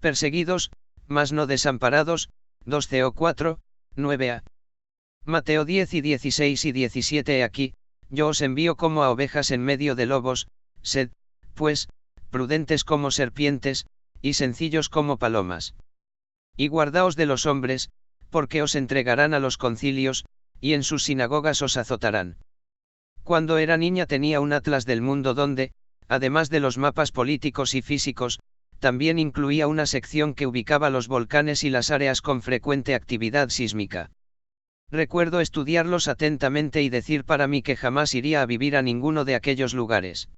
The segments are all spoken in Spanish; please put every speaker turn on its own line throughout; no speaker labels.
Perseguidos, mas no desamparados, 2 Theo 4, 9a. Mateo 10 y 16 y 17. He aquí, yo os envío como a ovejas en medio de lobos, sed, pues, prudentes como serpientes, y sencillos como palomas. Y guardaos de los hombres, porque os entregarán a los concilios, y en sus sinagogas os azotarán. Cuando era niña tenía un atlas del mundo donde, además de los mapas políticos y físicos, también incluía una sección que ubicaba los volcanes y las áreas con frecuente actividad sísmica. Recuerdo estudiarlos atentamente y decir para mí que jamás iría a vivir a ninguno de aquellos lugares.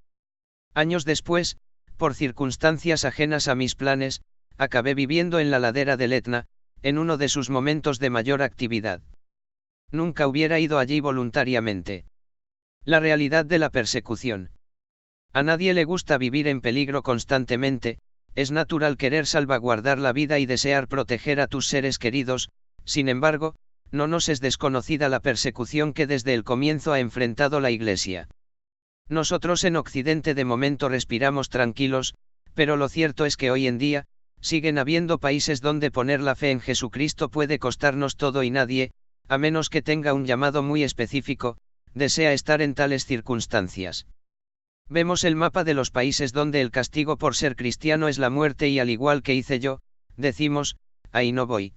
Años después, por circunstancias ajenas a mis planes, acabé viviendo en la ladera del Etna, en uno de sus momentos de mayor actividad. Nunca hubiera ido allí voluntariamente. La realidad de la persecución. A nadie le gusta vivir en peligro constantemente, es natural querer salvaguardar la vida y desear proteger a tus seres queridos, sin embargo, no nos es desconocida la persecución que desde el comienzo ha enfrentado la Iglesia. Nosotros en Occidente de momento respiramos tranquilos, pero lo cierto es que hoy en día, siguen habiendo países donde poner la fe en Jesucristo puede costarnos todo y nadie, a menos que tenga un llamado muy específico, desea estar en tales circunstancias. Vemos el mapa de los países donde el castigo por ser cristiano es la muerte y al igual que hice yo, decimos, ahí no voy.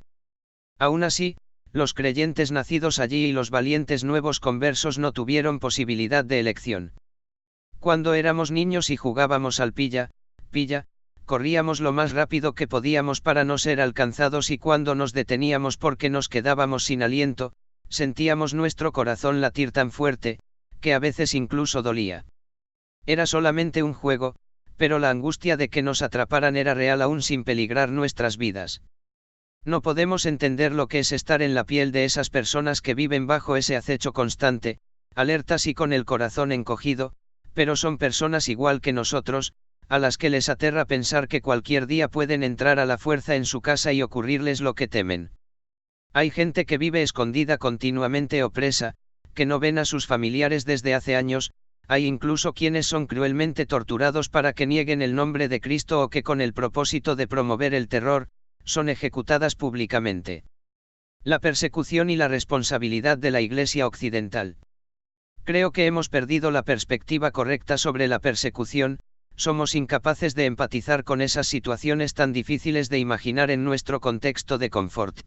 Aún así, los creyentes nacidos allí y los valientes nuevos conversos no tuvieron posibilidad de elección. Cuando éramos niños y jugábamos al pilla, corríamos lo más rápido que podíamos para no ser alcanzados y cuando nos deteníamos porque nos quedábamos sin aliento, sentíamos nuestro corazón latir tan fuerte, que a veces incluso dolía. Era solamente un juego, pero la angustia de que nos atraparan era real aún sin peligrar nuestras vidas. No podemos entender lo que es estar en la piel de esas personas que viven bajo ese acecho constante, alertas y con el corazón encogido, pero son personas igual que nosotros, a las que les aterra pensar que cualquier día pueden entrar a la fuerza en su casa y ocurrirles lo que temen. Hay gente que vive escondida continuamente o presa, que no ven a sus familiares desde hace años, hay incluso quienes son cruelmente torturados para que nieguen el nombre de Cristo o que con el propósito de promover el terror, son ejecutadas públicamente. La persecución y la responsabilidad de la Iglesia Occidental. Creo que hemos perdido la perspectiva correcta sobre la persecución, somos incapaces de empatizar con esas situaciones tan difíciles de imaginar en nuestro contexto de confort.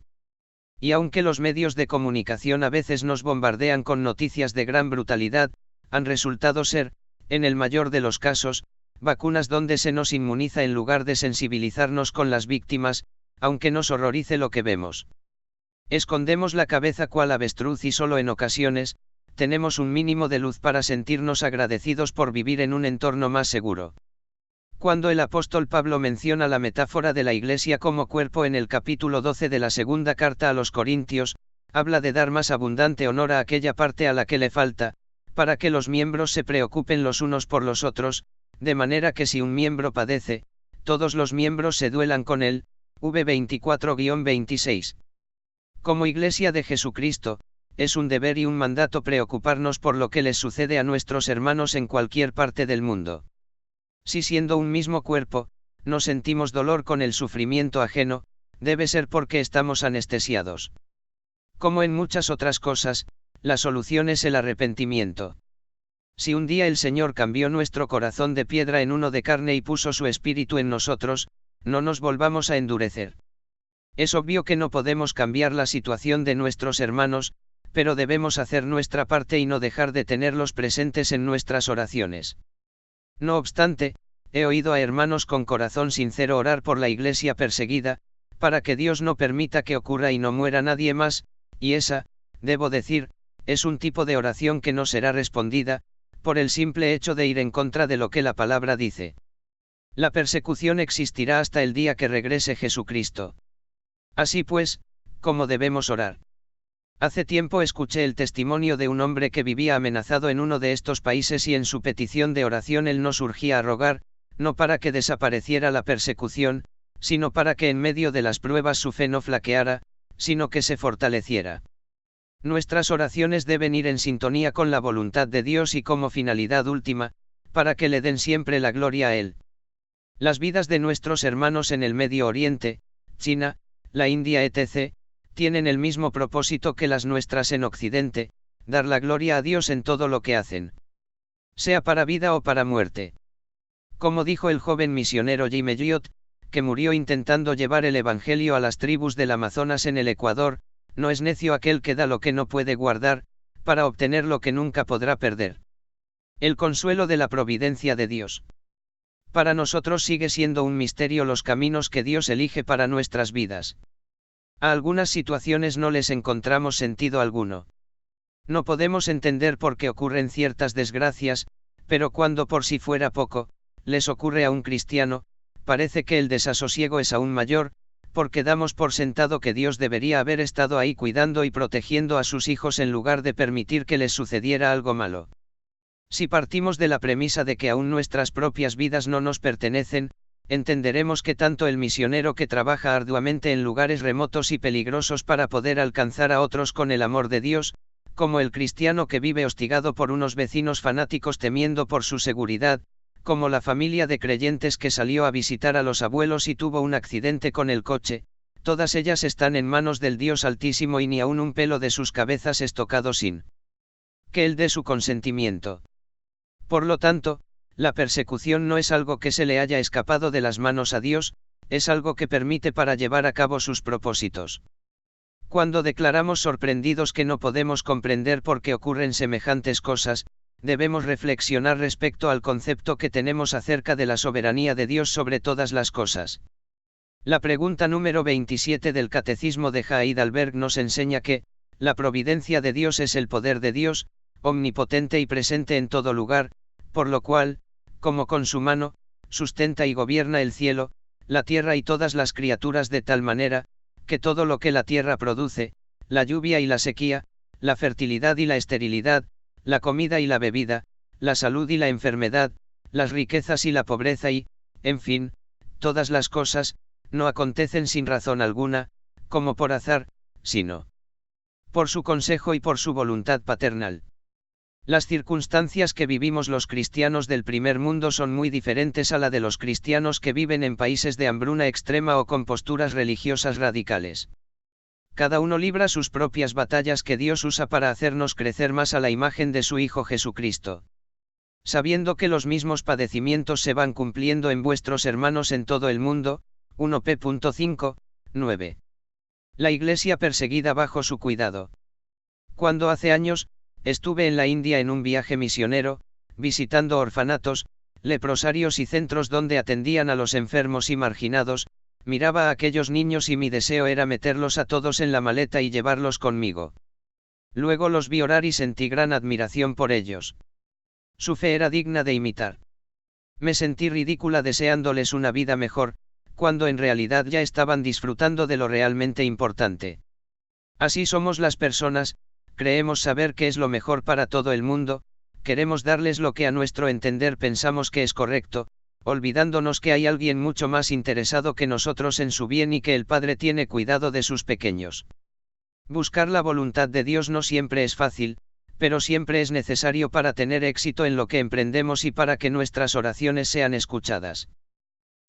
Y aunque los medios de comunicación a veces nos bombardean con noticias de gran brutalidad, han resultado ser, en el mayor de los casos, vacunas donde se nos inmuniza en lugar de sensibilizarnos con las víctimas, aunque nos horrorice lo que vemos. Escondemos la cabeza cual avestruz y solo en ocasiones, tenemos un mínimo de luz para sentirnos agradecidos por vivir en un entorno más seguro. Cuando el apóstol Pablo menciona la metáfora de la Iglesia como cuerpo en el capítulo 12 de la segunda carta a los Corintios, habla de dar más abundante honor a aquella parte a la que le falta, para que los miembros se preocupen los unos por los otros, de manera que si un miembro padece, todos los miembros se duelan con él. V 24-26. Como Iglesia de Jesucristo, es un deber y un mandato preocuparnos por lo que les sucede a nuestros hermanos en cualquier parte del mundo. Si siendo un mismo cuerpo, no sentimos dolor con el sufrimiento ajeno, debe ser porque estamos anestesiados. Como en muchas otras cosas, la solución es el arrepentimiento. Si un día el Señor cambió nuestro corazón de piedra en uno de carne y puso su espíritu en nosotros, no nos volvamos a endurecer. Es obvio que no podemos cambiar la situación de nuestros hermanos, pero debemos hacer nuestra parte y no dejar de tenerlos presentes en nuestras oraciones. No obstante, he oído a hermanos con corazón sincero orar por la Iglesia perseguida, para que Dios no permita que ocurra y no muera nadie más, y esa, debo decir, es un tipo de oración que no será respondida, por el simple hecho de ir en contra de lo que la palabra dice. La persecución existirá hasta el día que regrese Jesucristo. Así pues, ¿cómo debemos orar? Hace tiempo escuché el testimonio de un hombre que vivía amenazado en uno de estos países y en su petición de oración él nos urgía a rogar, no para que desapareciera la persecución, sino para que en medio de las pruebas su fe no flaqueara, sino que se fortaleciera. Nuestras oraciones deben ir en sintonía con la voluntad de Dios y como finalidad última, para que le den siempre la gloria a Él. Las vidas de nuestros hermanos en el Medio Oriente, China, la India etc., tienen el mismo propósito que las nuestras en Occidente, dar la gloria a Dios en todo lo que hacen. Sea para vida o para muerte. Como dijo el joven misionero Jim Elliot, que murió intentando llevar el Evangelio a las tribus del Amazonas en el Ecuador, no es necio aquel que da lo que no puede guardar, para obtener lo que nunca podrá perder. El consuelo de la providencia de Dios. Para nosotros sigue siendo un misterio los caminos que Dios elige para nuestras vidas. A algunas situaciones no les encontramos sentido alguno. No podemos entender por qué ocurren ciertas desgracias, pero cuando por si fuera poco, les ocurre a un cristiano, parece que el desasosiego es aún mayor, porque damos por sentado que Dios debería haber estado ahí cuidando y protegiendo a sus hijos en lugar de permitir que les sucediera algo malo. Si partimos de la premisa de que aún nuestras propias vidas no nos pertenecen, entenderemos que tanto el misionero que trabaja arduamente en lugares remotos y peligrosos para poder alcanzar a otros con el amor de Dios, como el cristiano que vive hostigado por unos vecinos fanáticos temiendo por su seguridad, como la familia de creyentes que salió a visitar a los abuelos y tuvo un accidente con el coche, todas ellas están en manos del Dios Altísimo y ni aun un pelo de sus cabezas es tocado sin que Él dé su consentimiento. Por lo tanto, la persecución no es algo que se le haya escapado de las manos a Dios, es algo que permite para llevar a cabo sus propósitos. Cuando declaramos sorprendidos que no podemos comprender por qué ocurren semejantes cosas, debemos reflexionar respecto al concepto que tenemos acerca de la soberanía de Dios sobre todas las cosas. La pregunta número 27 del Catecismo de Heidelberg nos enseña que, la providencia de Dios es el poder de Dios, omnipotente y presente en todo lugar, por lo cual, como con su mano, sustenta y gobierna el cielo, la tierra y todas las criaturas de tal manera, que todo lo que la tierra produce, la lluvia y la sequía, la fertilidad y la esterilidad, la comida y la bebida, la salud y la enfermedad, las riquezas y la pobreza y, en fin, todas las cosas, no acontecen sin razón alguna, como por azar, sino por su consejo y por su voluntad paternal. Las circunstancias que vivimos los cristianos del primer mundo son muy diferentes a la de los cristianos que viven en países de hambruna extrema o con posturas religiosas radicales. Cada uno libra sus propias batallas que Dios usa para hacernos crecer más a la imagen de su Hijo Jesucristo. Sabiendo que los mismos padecimientos se van cumpliendo en vuestros hermanos en todo el mundo, 1 P.5, 9. La Iglesia perseguida bajo su cuidado. Cuando hace años, estuve en la India en un viaje misionero, visitando orfanatos, leprosarios y centros donde atendían a los enfermos y marginados, miraba a aquellos niños y mi deseo era meterlos a todos en la maleta y llevarlos conmigo. Luego los vi orar y sentí gran admiración por ellos. Su fe era digna de imitar. Me sentí ridícula deseándoles una vida mejor, cuando en realidad ya estaban disfrutando de lo realmente importante. Así somos las personas, creemos saber qué es lo mejor para todo el mundo, queremos darles lo que a nuestro entender pensamos que es correcto, olvidándonos que hay alguien mucho más interesado que nosotros en su bien y que el Padre tiene cuidado de sus pequeños. Buscar la voluntad de Dios no siempre es fácil, pero siempre es necesario para tener éxito en lo que emprendemos y para que nuestras oraciones sean escuchadas.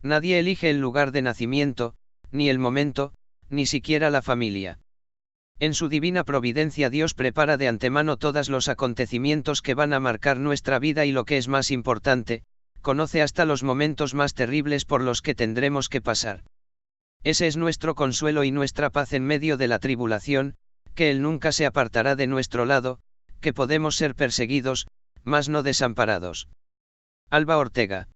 Nadie elige el lugar de nacimiento, ni el momento, ni siquiera la familia. En su divina providencia Dios prepara de antemano todos los acontecimientos que van a marcar nuestra vida y lo que es más importante, conoce hasta los momentos más terribles por los que tendremos que pasar. Ese es nuestro consuelo y nuestra paz en medio de la tribulación, que Él nunca se apartará de nuestro lado, que podemos ser perseguidos, mas no desamparados. Alba Ortega.